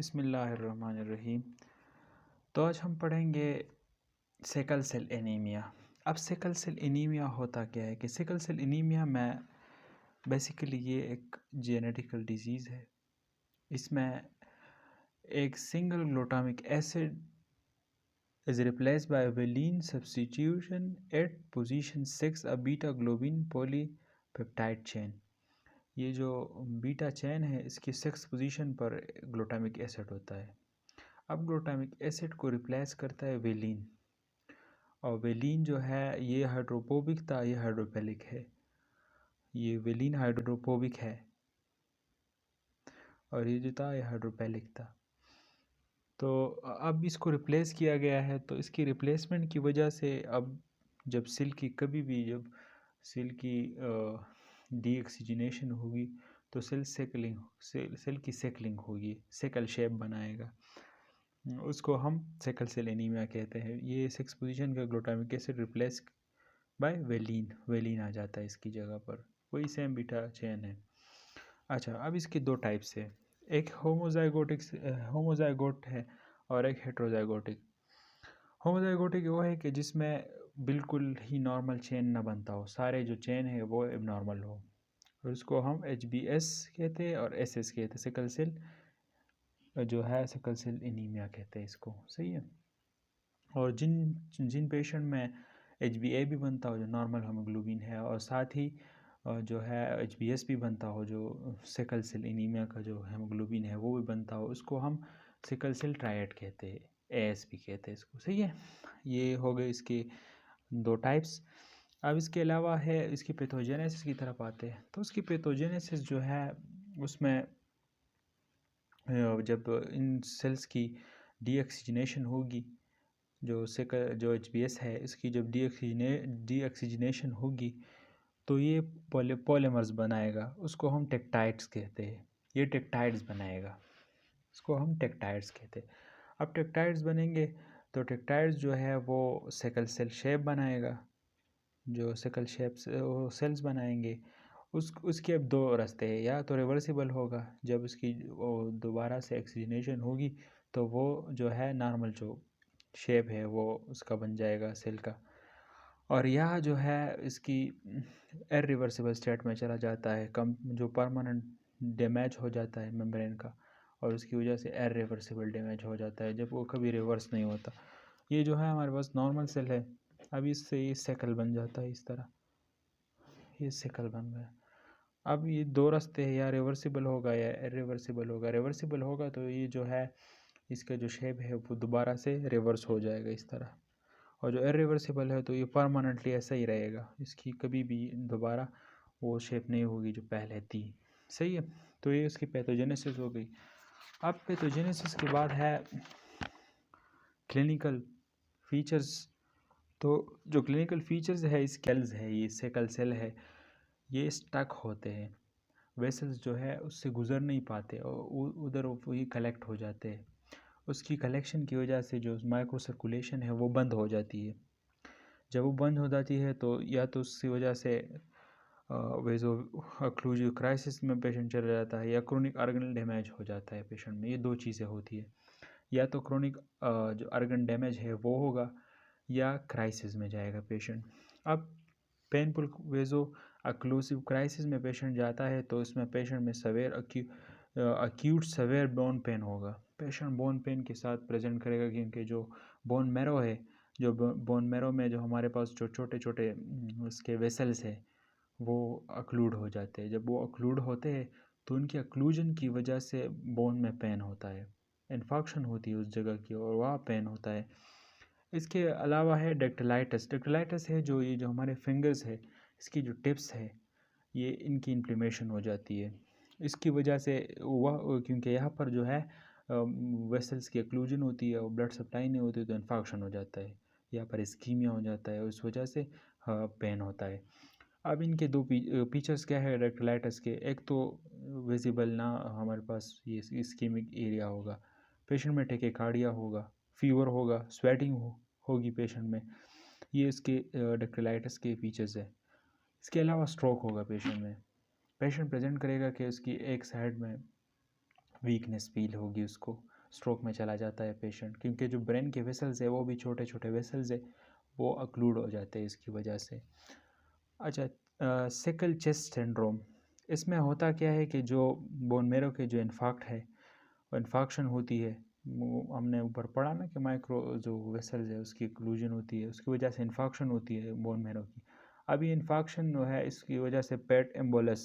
बिस्मिल्लाहिर्रहमानिर्रहीम। तो आज हम पढ़ेंगे सिकल सेल एनीमिया। अब सिकल सेल एनीमिया होता क्या है कि सिकल सेल एनीमिया में बेसिकली ये एक जेनेटिकल डिजीज़ है। इसमें एक single glutamic acid is replace by valine substitution at position 6 a beta globin polypeptide chain. ये जो बीटा चेन है इसकी 6 पोजीशन पर ग्लूटामिक एसिड होता है। अब ग्लूटामिक एसिड को रिप्लेस करता है वेलिन, और वेलिन जो है ये हाइड्रोफोबिक था, ये हाइड्रोफिलिक है। ये वेलिन हाइड्रोफोबिक है और ये जो था ये हाइड्रोफिलिक था। तो अब इसको रिप्लेस किया गया है। तो इसकी रिप्लेसमेंट की वजह से अब जब सेल की डीऑक्सीजनेशन होगी तो सेल की सेकलिंग होगी, सेकल शेप बनाएगा। उसको हम सिकल सेल एनीमिया कहते हैं। ये 6 पोजीशन का glutamic acid replace by valine आ जाता है इसकी जगह पर, वही सेम बीटा चेन है। अच्छा, अब इसके दो टाइप्स है, एक होमोजाइगोट है और एक हेट्रोजाइगोटिक। होमोजाइगोटिक वो है कि जिसमें बिल्कुल ही नॉर्मल चेन ना बनता हो, सारे जो चेन है वो एबनॉर्मल हो, और उसको हम HbS कहते हैं और SS कहते हैं। सिकल सेल एनीमिया कहते हैं इसको, सही है। और जिन पेशेंट में HbA भी बनता हो जो नॉर्मल हीमोग्लोबिन है, और साथ ही जो है HbS भी बनता हो जो सिकल सेल एनीमिया का जो हीमोग्लोबिन है वो भी बनता हो, उसको हम सिकल सेल ट्रायड कहते हैं, AS भी कहते हैं इसको, सही है। ये हो गए इसके दो टाइप्स। अब इसके अलावा है इसकी पैथोजेनेसिस की तरफ आते हैं। तो उसकी पैथोजेनेसिस जो है उसमें जब इन सेल्स की डीऑक्सीजनेशन होगी, जो HbS है इसकी जब डीऑक्सीजनेशन होगी तो ये पॉलीमर्स बनाएगा, उसको हम टेक्टाइड्स कहते हैं। ये टेक्टाइड्स बनाएगा, इसको हम टेक्टाइड्स कहते हैं। अब टेक्टाइड्स बनेंगे तो टेक्टाइड्स जो है वो सिकल सेल शेप बनाएगा, जो सिकल शेप से वो सेल्स बनाएंगे। उसके अब दो रास्ते हैं, या तो रिवर्सिबल होगा, जब उसकी दोबारा से ऑक्सीजनेशन होगी तो वो जो है नॉर्मल जो शेप है वो उसका बन जाएगा सेल का, और यह जो है इसकी इरिवर्सिबल स्टेट में चला जाता है, कम जो परमानेंट डैमेज हो जाता है मेम्ब्रेन का, और उसकी वजह से इरिवर्सिबल डैमेज हो जाता है, जब वो कभी रिवर्स नहीं होता। ये जो है हमारे पास नॉर्मल सेल है, अब इससे ये सिकल बन जाता है, इस तरह ये सिकल बन गया। अब ये दो रास्ते हैं, या रिवर्सिबल होगा या इरिवर्सिबल होगा। रिवर्सिबल होगा तो ये जो है इसका जो शेप है वो दोबारा से रिवर्स हो जाएगा इस तरह, और जो इरिवर्सिबल है तो ये परमानेंटली ऐसा ही रहेगा, इसकी कभी भी दोबारा वो शेप नहीं होगी जो पहले थी, सही है। तो ये उसकी पैथोजेनेसिस हो गई। अब पैथोजेनेसिस के बाद है क्लिनिकल फीचर्स। तो जो क्लिनिकल फीचर्स है इस सेल्स है, ये सिकल सेल है, ये स्टक होते हैं, वेसल्स जो है उससे गुजर नहीं पाते और उधर वही कलेक्ट हो जाते हैं। उसकी कलेक्शन की वजह से जो माइक्रो सर्कुलेशन है वो बंद हो जाती है। जब वो बंद हो जाती है तो या तो उसकी वजह से वेजो ऑक्लूसिव क्राइसिस में पेशेंट चला जाता है, या क्रोनिक ऑर्गन डैमेज हो जाता है पेशेंट में। ये दो चीज़ें होती है, या तो क्रोनिक जो ऑर्गन डैमेज है वो होगा, या क्राइसिस में जाएगा पेशेंट। अब पेनफुल वेजो ऑक्लूसिव क्राइसिस में पेशेंट जाता है तो इसमें पेशेंट में अक्यूट सवेयर बोन पेन होगा। पेशेंट बोन पेन के साथ प्रेजेंट करेगा, क्योंकि जो बोन मैरो है, जो बोन मैरो में जो हमारे पास जो छोटे छोटे उसके वेसल्स है वो अक्लूड हो जाते हैं। जब वो अक्लूड होते हैं तो उनकी अक्लूजन की वजह से बोन में पेन होता है, इन्फेक्शन होती है उस जगह की, और वहाँ पेन होता है। इसके अलावा है डेक्टिलाइटिस है, जो ये जो हमारे फिंगर्स है इसकी जो टिप्स है ये इनकी इन्फ्लेमेशन हो जाती है। इसकी वजह से वह क्योंकि यहाँ पर जो है वेसल्स की एक्लूजन होती है और ब्लड सप्लाई नहीं होती, तो इन्फेक्शन हो जाता है, यहाँ पर इस्कीमिया हो जाता है, उस वजह से पेन होता है। अब इनके दो फीचर्स क्या है डेक्टिलाइटिस के, एक तो विजिबल ना हमारे पास ये इस्कीमिक एरिया होगा, पेशेंट में टेकिकार्डिया होगा, फीवर होगा, स्वेटिंग होगी पेशेंट में। ये इसके डेक्टिलाइटिस के फीचर्स है। इसके अलावा स्ट्रोक होगा पेशेंट में। पेशेंट प्रेजेंट करेगा कि उसकी एक साइड में वीकनेस फील होगी उसको, स्ट्रोक में चला जाता है पेशेंट, क्योंकि जो ब्रेन के वेसल्स है वो भी छोटे छोटे वेसल्स है, वो अक्लूड हो जाते हैं इसकी वजह से। अच्छा, सिकल चेस्ट सिंड्रोम, इसमें होता क्या है कि जो बोन मेरो के जो इन्फाक्ट है, वो इन्फाक्शन होती है, वो हमने ऊपर पढ़ा ना कि माइक्रो जो वेसल्स है उसकी एक्लूजन होती है, उसकी वजह से इन्फाक्शन होती है बोन मेरो की। अभी इन्फाक्शन जो है इसकी वजह से पेट एम्बोलस,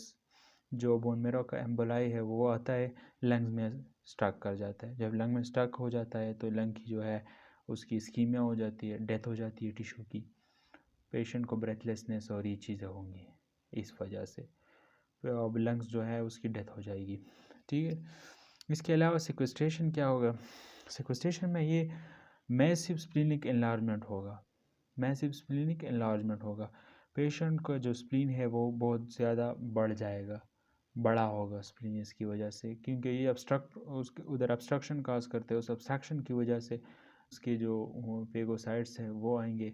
जो बोन मेरो का एम्बोलाई है वो आता है, लंग्स में स्टक कर जाता है। जब लंग में स्टक हो जाता है तो लंग की जो है उसकी स्कीमिया हो जाती है, डेथ हो जाती है टिश्यू की, पेशेंट को ब्रेथलेसनेस और ये चीज़ें होंगी इस वजह से, तो अब लंग्स जो है उसकी डेथ हो जाएगी। ठीक है, इसके अलावा सिक्वेस्ट्रेशन क्या होगा, सिक्वेस्ट्रेशन में ये मैसिव स्प्लीनिक एनलार्जमेंट होगा, मैसिव स्प्लीनिक एनलार्जमेंट होगा, पेशेंट का जो स्प्लीन है वो बहुत ज़्यादा बढ़ जाएगा, बड़ा होगा स्प्लीन इसकी वजह से, क्योंकि ये अब्स्ट्रक्ट उसके उधर अब्स्ट्रक्शन काज करते हैं, उस अब्स्ट्रक्शन की वजह से उसके जो पेगोसाइट्स हैं वो आएंगे,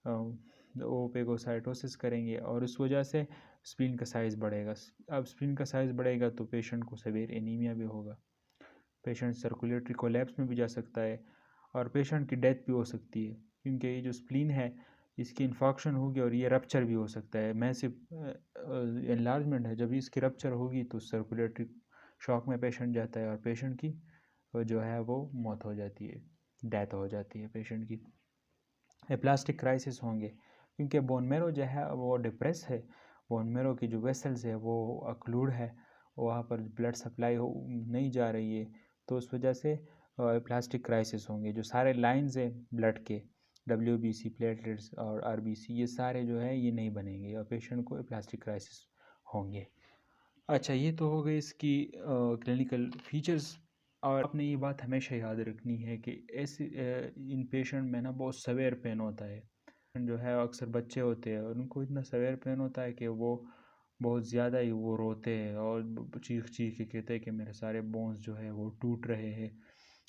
वो पेगोसाइटोसिस करेंगे और उस वजह से स्प्लीन का साइज़ बढ़ेगा। अब स्प्लीन का साइज़ बढ़ेगा तो पेशेंट को सेवियर एनीमिया भी होगा, पेशेंट सर्कुलेटरी कोलैप्स में भी जा सकता है और पेशेंट की डेथ भी हो सकती है, क्योंकि ये जो स्प्लीन है इसकी इन्फॉक्शन होगी और ये रप्चर भी हो सकता है, मैसिव एनलार्जमेंट है, जब इसकी रप्चर होगी तो सर्कुलेटरी शॉक में पेशेंट जाता है और पेशेंट की जो है वो मौत हो जाती है, डेथ हो जाती है पेशेंट की। एप्लास्टिक क्राइसिस होंगे, क्योंकि बोन मेरो जो है वो डिप्रेस है, बोन मेरो की जो वेसल्स है वो अक्लूड है, वहाँ पर ब्लड सप्लाई हो नहीं जा रही है, तो उस वजह से प्लास्टिक क्राइसिस होंगे। जो सारे लाइंस हैं ब्लड के, WBC, प्लेटलेट्स और RBC, ये सारे जो है ये नहीं बनेंगे और पेशेंट को प्लास्टिक क्राइसिस होंगे। अच्छा, ये तो हो गई इसकी क्लिनिकल फीचर्स, और आपने ये बात हमेशा याद रखनी है कि ऐसे इन पेशेंट में ना बहुत सवेयर पेन होता है, जो है अक्सर बच्चे होते हैं और उनको इतना सवेयर पेन होता है कि वो बहुत ज़्यादा ही वो रोते हैं और चीख चीख के कहते हैं कि मेरे सारे बोन्स जो है वो टूट रहे हैं,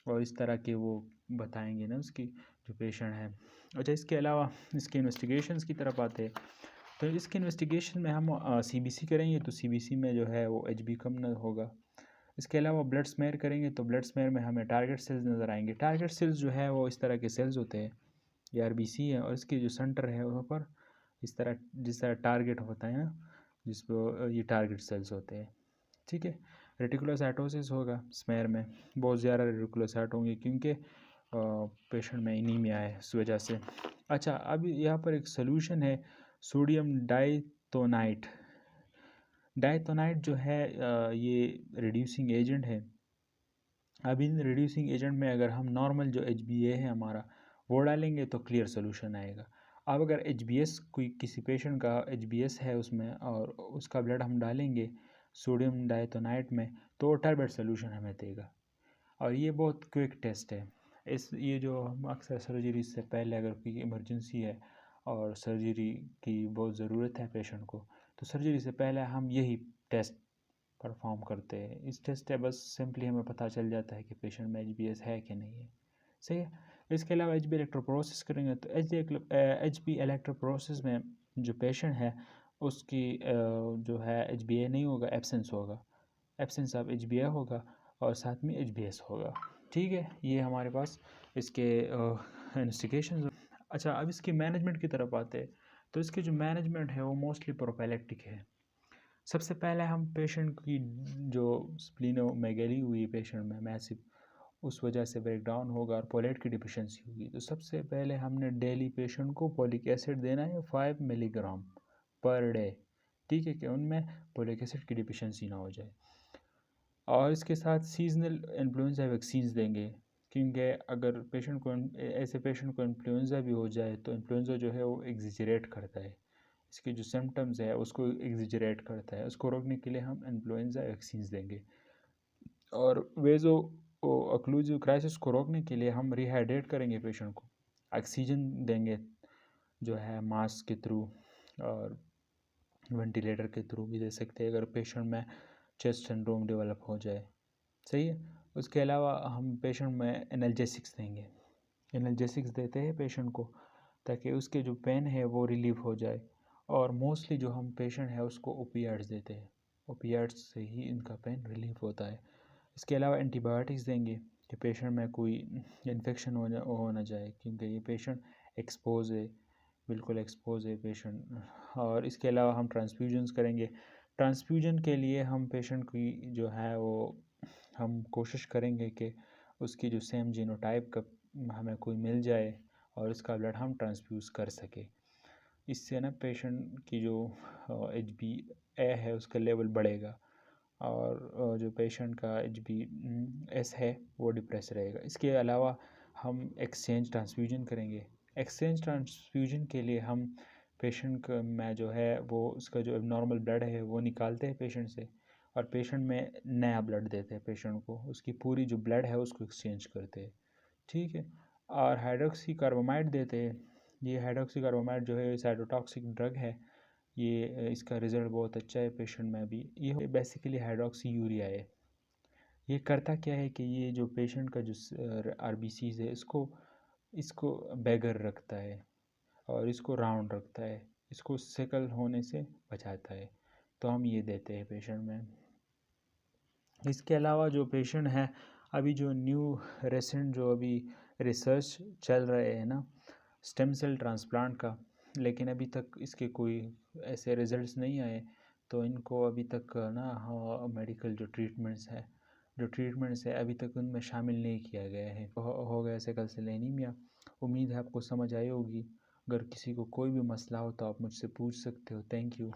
और इस तरह के वो बताएंगे ना उसकी जो पेशेंट है। अच्छा, इसके अलावा इसके इन्वेस्टिगेशंस की तरफ आते हैं, तो इसके इन्वेस्टिगेशन में हम CBC करेंगे तो CBC में जो है वो HB कम न होगा। इसके अलावा ब्लड स्मेयर करेंगे तो ब्लड स्मेयर में हमें टारगेट सेल्स नज़र आएंगे। टारगेट सेल्स जो है वो इस तरह के सेल्स होते हैं, ये RBC है और इसके जो सेंटर है वहाँ पर इस तरह जिस तरह टारगेट होता है ना, जिस पर ये टारगेट सेल्स होते हैं। ठीक है, रेटिकुलोसाइटोसिस होगा स्मेयर में, बहुत ज़्यादा रेटिकुलोसाइट होंगे क्योंकि पेशेंट में एनीमिया है इस वजह से। अच्छा, अब यहाँ पर एक सोल्यूशन है सोडियम डाइथोनाइट। डाइथोनाइट जो है ये रिड्यूसिंग एजेंट है। अब इन रिड्यूसिंग एजेंट में अगर हम नॉर्मल जो HbA है हमारा वो डालेंगे तो क्लियर सोल्यूशन आएगा। अब अगर HbS कोई किसी पेशेंट का HbS है उसमें और उसका ब्लड हम डालेंगे सोडियम डाइथोनाइट में तो टर्बेट सोल्यूशन हमें देगा, और ये बहुत क्विक टेस्ट है। ये जो हम अक्सर सर्जरी से पहले अगर कोई इमरजेंसी है और सर्जरी की बहुत ज़रूरत है पेशेंट को, तो सर्जरी से पहले हम यही टेस्ट परफॉर्म करते हैं। इस टेस्ट से बस सिंपली हमें पता चल जाता है कि पेशेंट में HbS है कि नहीं है। सही है, इसके अलावा HB इलेक्ट्रोपोरोसिस करेंगे तो HB इलेक्ट्रोपोरोसिस में जो पेशेंट है उसकी जो है HbA नहीं होगा, एब्सेंस होगा, एब्सेंस ऑफ HbA होगा और साथ में HbS होगा। ठीक है, ये हमारे पास इसके इन्वेस्टिगेशन। अच्छा, अब इसकी मैनेजमेंट की तरफ आते हैं, तो इसकी जो मैनेजमेंट है वो मोस्टली प्रोफाइलैक्टिक है। सबसे पहले हम पेशेंट की जो स्प्लीनोमेगेली हुई पेशेंट में मैसिव, उस वजह से ब्रेकडाउन होगा और फोलेट की डिफिशिएंसी होगी, तो सबसे पहले हमने डेली पेशेंट को फोलिक एसिड देना है 5 मिलीग्राम पर डे। ठीक है, कि उनमें फोलिक एसिड की डिफिशिएंसी ना हो जाए। और इसके साथ सीजनल इन्फ्लुएंजा वैक्सीन्स देंगे, क्योंकि अगर पेशेंट को ऐसे पेशेंट को इन्फ्लुएंजा भी हो जाए तो इन्फ्लुएंजा जो है वो एग्जिजरेट करता है, इसके जो सिम्टम्स है उसको एग्जिजरेट करता है, उसको रोकने के लिए हम इन्फ्लुएंजा वैक्सीन्स देंगे। और वेजो ऑक्लूसिव क्राइसिस को रोकने के लिए हम रिहाइड्रेट करेंगे पेशेंट को, ऑक्सीजन देंगे जो है मास्क के थ्रू और वेंटिलेटर के थ्रू भी दे सकते हैं अगर पेशेंट में चेस्ट सिंड्रोम डेवलप हो जाए। सही है, उसके अलावा हम पेशेंट में एनाल्जेसिक्स देंगे, एनाल्जेसिक्स देते हैं पेशेंट को ताकि उसके जो पेन है वो रिलीफ हो जाए, और मोस्टली जो हम पेशेंट है उसको ओपियाट्स देते हैं, ओपियाट्स से ही इनका पेन रिलीफ होता है। इसके अलावा एंटीबायोटिक्स देंगे कि पेशेंट में कोई इन्फेक्शन हो ना जाए, क्योंकि ये पेशेंट एक्सपोज है, बिल्कुल एक्सपोज है पेशेंट। और इसके अलावा हम ट्रांसफ्यूजन्स करेंगे। ट्रांसफ्यूजन के लिए हम पेशेंट की जो है वो हम कोशिश करेंगे कि उसकी जो सेम जीनोटाइप का हमें कोई मिल जाए और उसका ब्लड हम ट्रांसफ्यूज़ कर सके। इससे ना पेशेंट की जो HbA है उसका लेवल बढ़ेगा और जो पेशेंट का HbS है वो डिप्रेस रहेगा। इसके अलावा हम एक्सचेंज ट्रांसफ्यूजन करेंगे। एक्सचेंज ट्रांसफ्यूजन के लिए हम पेशेंट में जो है वो उसका जो नॉर्मल ब्लड है वो निकालते हैं पेशेंट से और पेशेंट में नया ब्लड देते हैं पेशेंट को, उसकी पूरी जो ब्लड है उसको एक्सचेंज करते हैं, ठीक है। और हाइड्रोक्सी कार्बामाइड देते हैं। ये हाइड्रोक्सी कार्बामाइड जो है साइटोटॉक्सिक ड्रग है, ये इसका रिज़ल्ट बहुत अच्छा है पेशेंट में भी। ये बेसिकली हाइड्रोक्सी यूरिया है। ये करता क्या है कि ये जो पेशेंट का जो RBCs है इसको इसको बेगर रखता है और इसको राउंड रखता है, इसको सिकल होने से बचाता है। तो हम ये देते हैं पेशेंट में। इसके अलावा जो पेशेंट है, अभी जो न्यू रेसेंट जो अभी रिसर्च चल रहे हैं ना स्टेम सेल ट्रांसप्लांट का, लेकिन अभी तक इसके कोई ऐसे रिजल्ट्स नहीं आए, तो इनको अभी तक ना मेडिकल जो ट्रीटमेंट्स है अभी तक उनमें शामिल नहीं किया गया है। हो गया सिकल सेल एनीमिया। उम्मीद है आपको समझ आई होगी। अगर किसी को कोई भी मसला हो तो आप मुझसे पूछ सकते हो। Thank you.